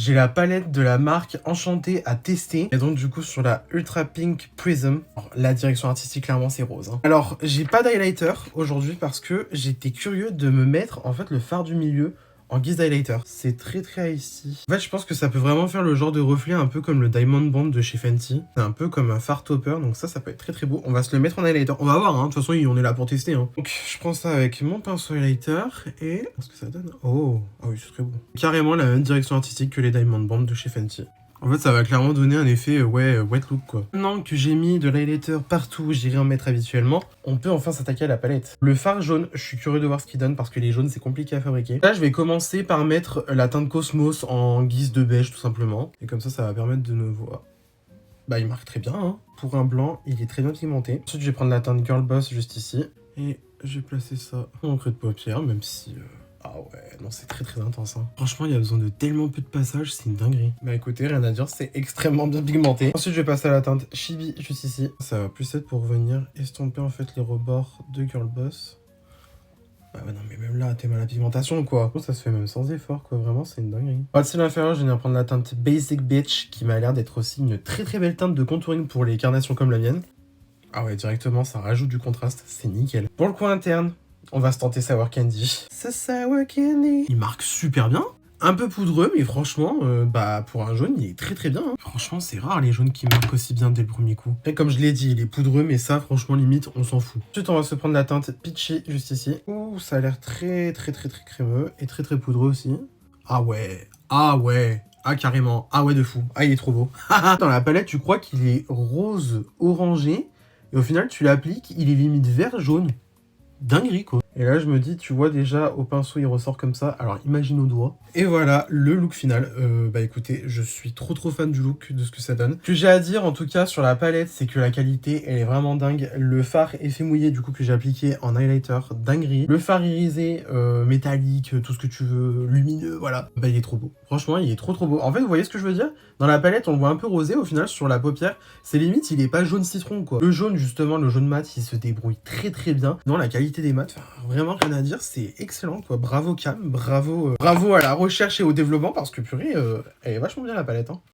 j'ai la palette de la marque Enchantée à tester. Et donc du coup sur la Ultra Pink Prism, alors, la direction artistique clairement c'est rose. Hein. Alors j'ai pas d'highlighter aujourd'hui parce que j'étais curieux de me mettre en fait le fard du milieu en guise d'highlighter. C'est très ici. En fait, je pense que ça peut vraiment faire le genre de reflet un peu comme le Diamond Bond de chez Fenty. C'est un peu comme un fard topper, donc ça peut être très beau. On va se le mettre en highlighter. On va voir, hein. De toute façon, on est là pour tester. Hein. Donc, je prends ça avec mon pinceau highlighter et... Qu'est-ce que ça donne? Oh, ah oui, c'est très beau. Carrément la même direction artistique que les Diamond Bond de chez Fenty. En fait, ça va clairement donner un effet, wet look, quoi. Maintenant que j'ai mis de l'highlighter partout où j'irai en mettre habituellement, on peut enfin s'attaquer à la palette. Le fard jaune, je suis curieux de voir ce qu'il donne parce que les jaunes, c'est compliqué à fabriquer. Là, je vais commencer par mettre la teinte Cosmos en guise de beige, tout simplement. Et comme ça va permettre de nous voir. Bah, il marque très bien, hein. Pour un blanc, il est très bien pigmenté. Ensuite, je vais prendre la teinte Girl Boss juste ici. Et je vais placer ça en creux de paupière, même si... Ah ouais, non, c'est très intense. Hein. Franchement, il y a besoin de tellement peu de passages, c'est une dinguerie. Bah écoutez, rien à dire, c'est extrêmement bien pigmenté. Ensuite, je vais passer à la teinte Chibi, juste ici. Ça va plus être pour venir estomper en fait les rebords de Girl Boss. Ah ouais, non, mais même là, t'es mal à la pigmentation, quoi. Ça se fait même sans effort, quoi. Vraiment, c'est une dinguerie. Au dessus de l'inférieur, je viens de prendre la teinte Basic Bitch, qui m'a l'air d'être aussi une très belle teinte de contouring pour les carnations comme la mienne. Ah ouais, directement, ça rajoute du contraste, c'est nickel. Pour le coin interne, on va se tenter Sour Candy. C'est Sour Candy. Il marque super bien. Un peu poudreux, mais franchement, bah pour un jaune, il est très bien. Hein. Franchement, c'est rare les jaunes qui marquent aussi bien dès le premier coup. Et comme je l'ai dit, il est poudreux, mais ça, franchement, limite, on s'en fout. Ensuite, on va se prendre la teinte Peachy, juste ici. Ouh, ça a l'air très crémeux et très poudreux aussi. Ah ouais. Ah carrément. Ah ouais, de fou. Ah, il est trop beau. Dans la palette, tu crois qu'il est rose orangé, et au final, tu l'appliques, il est limite vert jaune. Dinguerie quoi. Et là je me dis, tu vois déjà au pinceau il ressort comme ça, alors imagine au doigt. Et voilà le look final. Bah écoutez, je suis trop fan du look, de ce que ça donne. Ce que j'ai à dire en tout cas sur la palette, c'est que la qualité elle est vraiment dingue. Le fard effet mouillé du coup que j'ai appliqué en highlighter, dinguerie. Le fard irisé, métallique, tout ce que tu veux, lumineux, voilà. Bah il est trop beau. Franchement il est trop beau. En fait vous voyez ce que je veux dire? Dans la palette on le voit un peu rosé, au final sur la paupière, c'est limite il est pas jaune citron quoi. Le jaune justement, le jaune mat, il se débrouille très bien. Non la qualité des mats, vraiment rien à dire, c'est excellent quoi. Bravo Cam, bravo à la recherche et au développement parce que purée, elle est vachement bien la palette. Hein.